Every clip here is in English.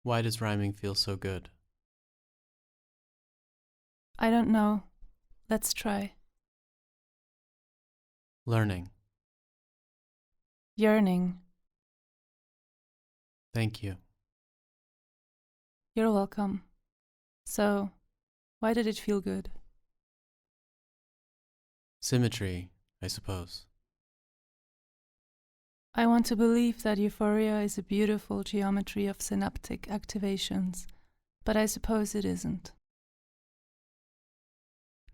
Why does rhyming feel so good? I don't know. Let's try. Learning. Yearning. Thank you. You're welcome. So, why did it feel good? Symmetry, I suppose. I want to believe that euphoria is a beautiful geometry of synaptic activations, but I suppose it isn't.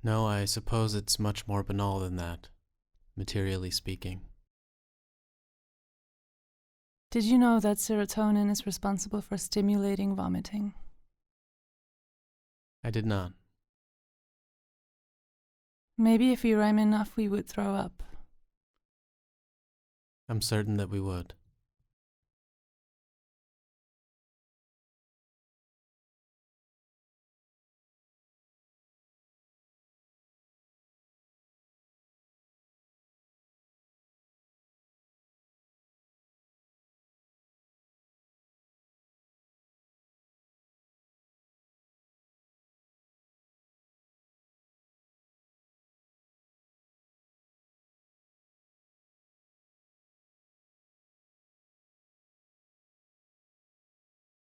No, I suppose it's much more banal than that, materially speaking. Did you know that serotonin is responsible for stimulating vomiting? I did not. Maybe if we rhyme enough we would throw up. I'm certain that we would.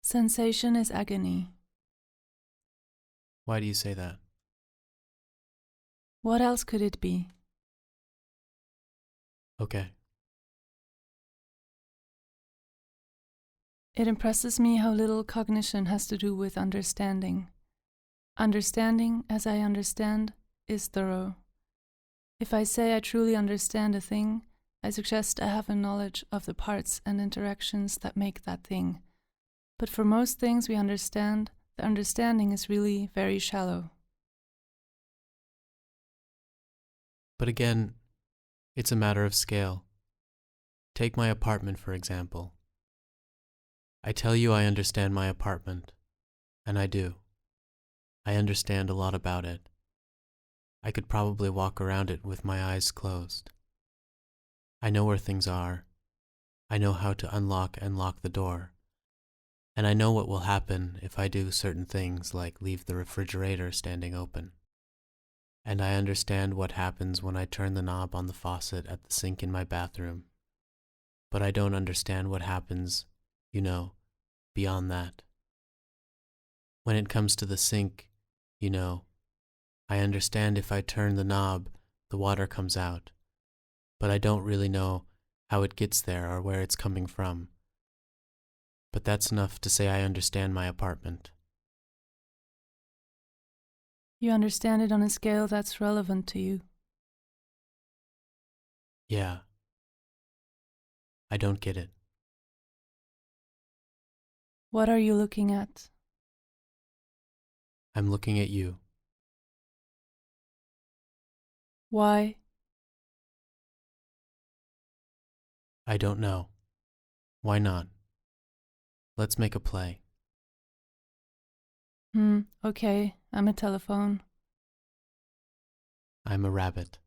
Sensation is agony. Why do you say that? What else could it be? Okay. It impresses me how little cognition has to do with understanding. Understanding, as I understand, is thorough. If I say I truly understand a thing, I suggest I have a knowledge of the parts and interactions that make that thing. But for most things we understand, the understanding is really very shallow. But again, it's a matter of scale. Take my apartment, for example. I tell you I understand my apartment, and I do. I understand a lot about it. I could probably walk around it with my eyes closed. I know where things are. I know how to unlock and lock the door. And I know what will happen if I do certain things like leave the refrigerator standing open. And I understand what happens when I turn the knob on the faucet at the sink in my bathroom. But I don't understand what happens, beyond that. When it comes to the sink, I understand if I turn the knob, the water comes out. But I don't really know how it gets there or where it's coming from. But that's enough to say I understand my apartment. You understand it on a scale that's relevant to you. Yeah. I don't get it. What are you looking at? I'm looking at you. Why? I don't know. Why not? Let's make a play. Okay, I'm a telephone. I'm a rabbit.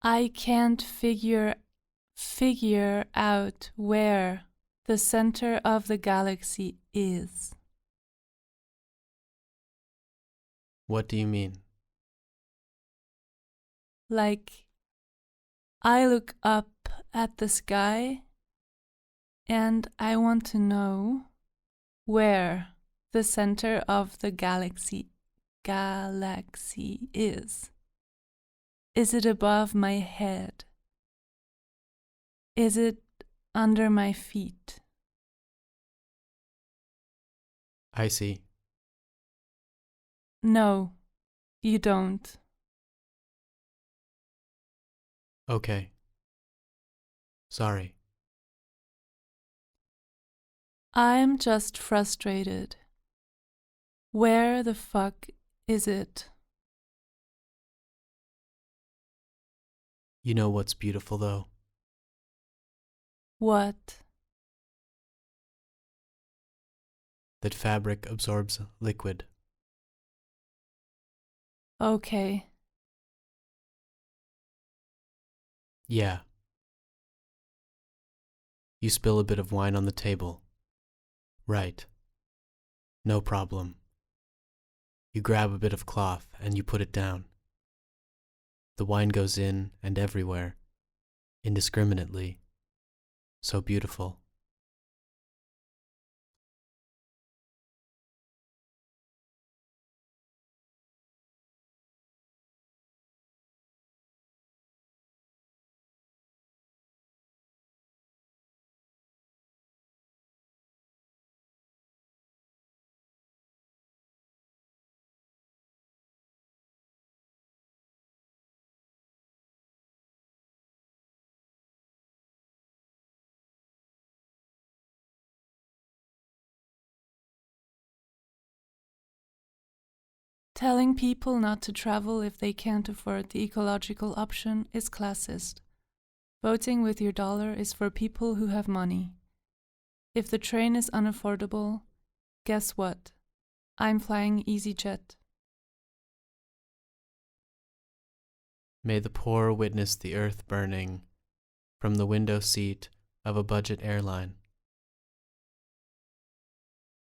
I can't figure out where the center of the galaxy is. What do you mean? Like, I look up at the sky and I want to know where the center of the galaxy is. Is it above my head? Is it under my feet? I see. No, you don't. Okay. Sorry. I'm just frustrated. Where the fuck is it? You know what's beautiful, though? What? That fabric absorbs liquid. Okay. Yeah. You spill a bit of wine on the table. Right. No problem. You grab a bit of cloth and you put it down. The wine goes in and everywhere, indiscriminately. So beautiful. Telling people not to travel if they can't afford the ecological option is classist. Voting with your dollar is for people who have money. If the train is unaffordable, guess what? I'm flying EasyJet. May the poor witness the earth burning from the window seat of a budget airline.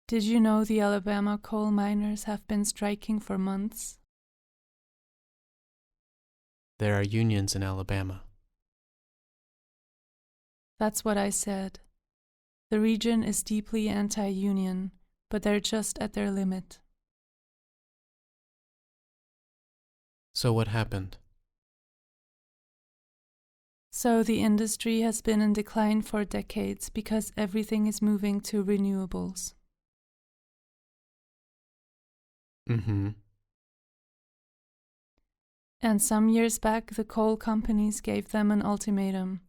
Did you know the Alabama coal miners have been striking for months? There are unions in Alabama. That's what I said. The region is deeply anti-union, but they're just at their limit. So what happened? So the industry has been in decline for decades because everything is moving to renewables. Mm-hmm. And some years back, the coal companies gave them an ultimatum.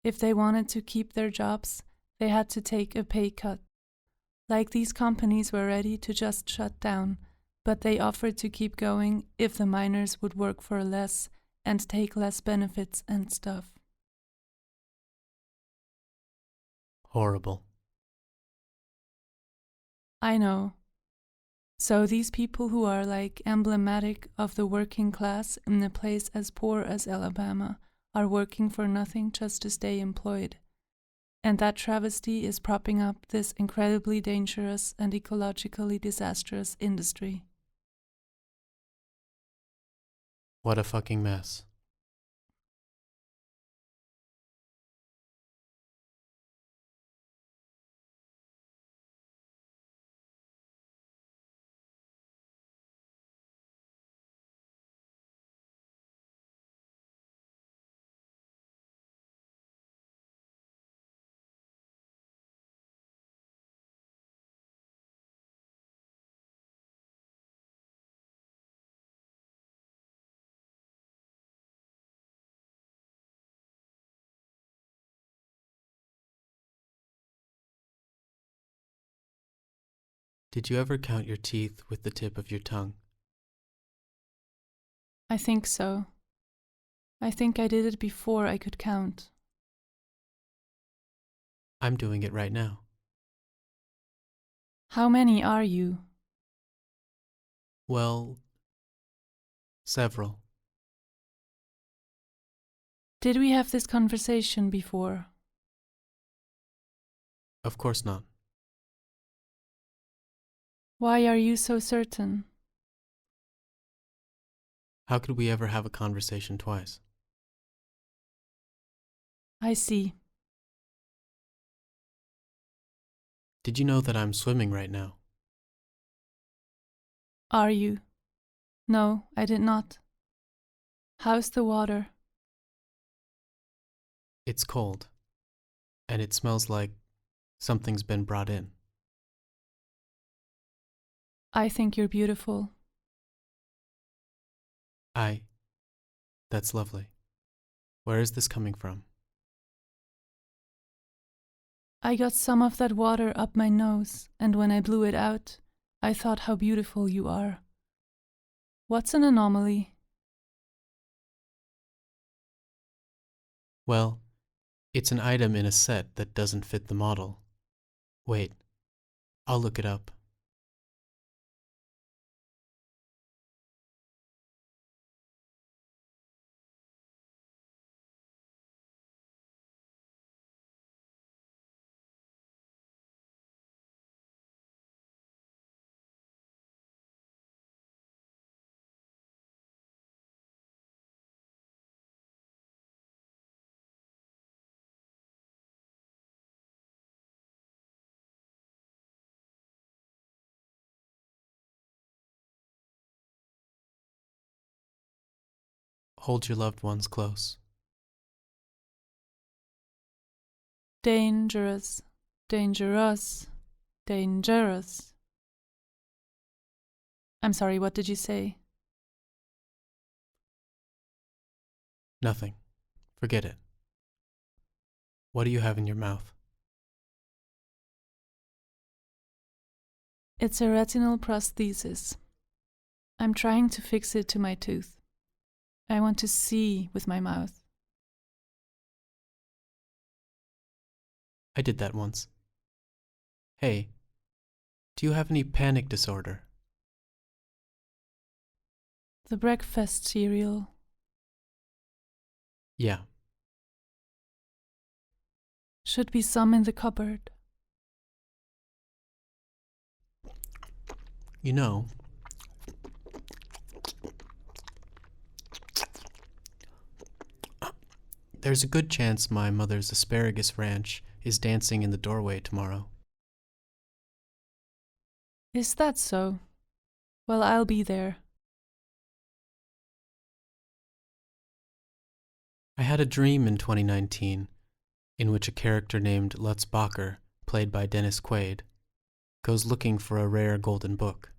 If they wanted to keep their jobs, they had to take a pay cut. Like these companies were ready to just shut down, but they offered to keep going if the miners would work for less and take less benefits and stuff. Horrible. I know. So these people who are like emblematic of the working class in a place as poor as Alabama are working for nothing just to stay employed. And that travesty is propping up this incredibly dangerous and ecologically disastrous industry. What a fucking mess. Did you ever count your teeth with the tip of your tongue? I think so. I think I did it before I could count. I'm doing it right now. How many are you? Well, several. Did we have this conversation before? Of course not. Why are you so certain? How could we ever have a conversation twice? I see. Did you know that I'm swimming right now? Are you? No, I did not. How's the water? It's cold, and it smells like something's been brought in. I think you're beautiful. That's lovely. Where is this coming from? I got some of that water up my nose, and when I blew it out, I thought how beautiful you are. What's an anomaly? Well, it's an item in a set that doesn't fit the model. Wait, I'll look it up. Hold your loved ones close. Dangerous, dangerous, dangerous. I'm sorry, what did you say? Nothing. Forget it. What do you have in your mouth? It's a retinal prosthesis. I'm trying to fix it to my tooth. I want to see with my mouth. I did that once. Hey, do you have any panic disorder? The breakfast cereal. Yeah. Should be some in the cupboard. You know, there's a good chance my mother's asparagus ranch is dancing in the doorway tomorrow. Is that so? Well, I'll be there. I had a dream in 2019 in which a character named Lutz Bacher, played by Dennis Quaid, goes looking for a rare golden book.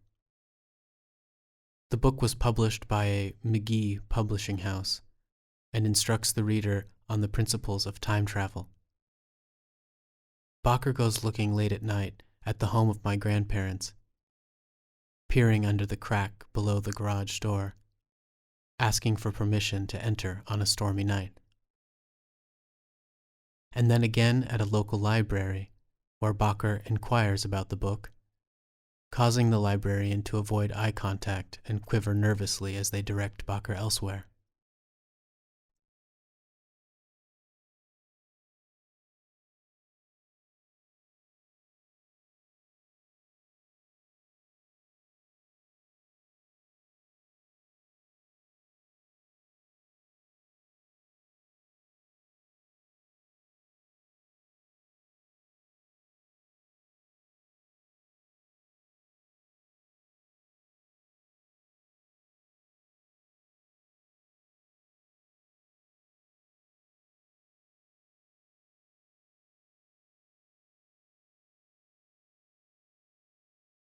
The book was published by a McGee publishing house and instructs the reader on the principles of time travel. Bacher goes looking late at night at the home of my grandparents, peering under the crack below the garage door, asking for permission to enter on a stormy night. And then again at a local library, where Bacher inquires about the book, causing the librarian to avoid eye contact and quiver nervously as they direct Bacher elsewhere.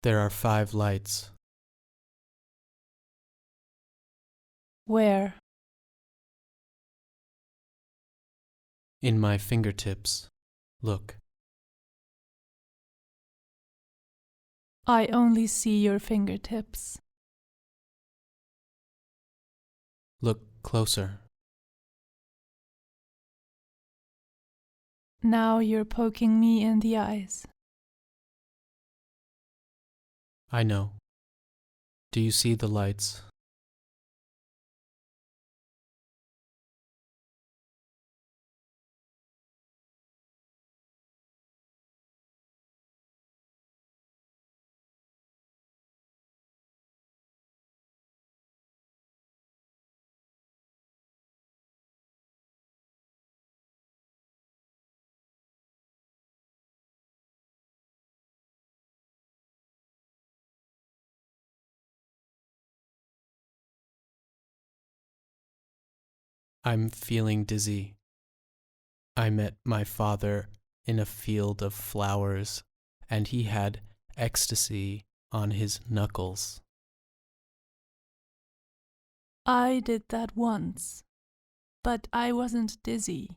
There are 5 lights. Where? In my fingertips. Look. I only see your fingertips. Look closer. Now you're poking me in the eyes. I know. Do you see the lights? I'm feeling dizzy. I met my father in a field of flowers, and he had ecstasy on his knuckles. I did that once, but I wasn't dizzy.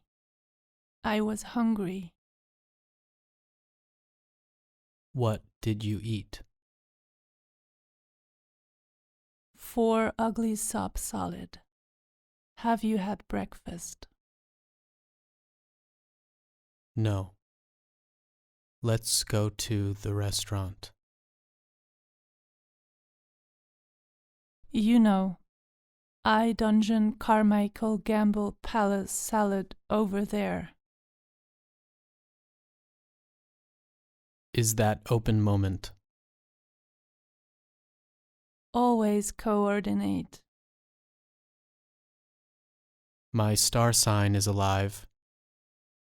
I was hungry. What did you eat? 4 ugly sop salad. Have you had breakfast? No. Let's go to the restaurant. You know, I Dungeon Carmichael Gamble Palace salad over there. Is that open moment? Always coordinate. My star sign is alive.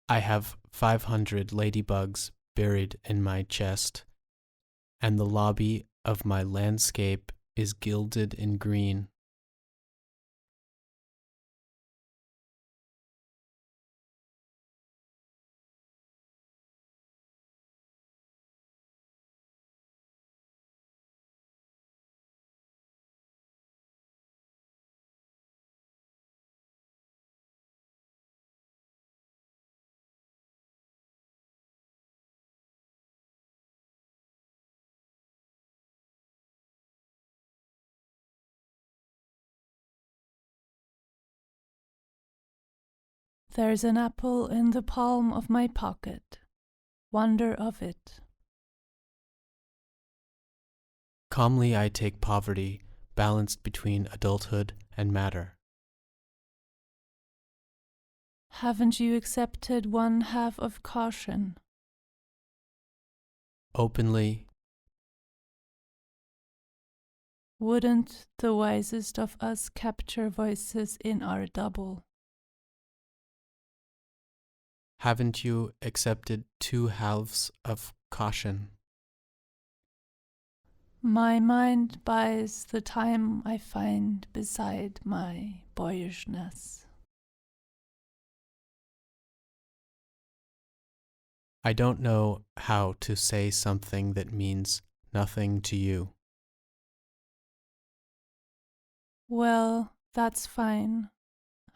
I have 500 ladybugs buried in my chest, and the lobby of my landscape is gilded in green. There's an apple in the palm of my pocket. Wonder of it. Calmly I take poverty, balanced between adulthood and matter. Haven't you accepted 1/2 of caution? Openly, Wouldn't the wisest of us capture voices in our double? haven't you accepted 2/2 of caution? My mind buys the time I find beside my boyishness. I don't know how to say something that means nothing to you. Well, that's fine.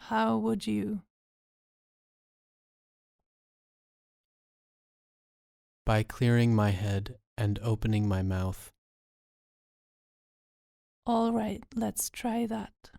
How would you? By clearing my head and opening my mouth. All right, let's try that.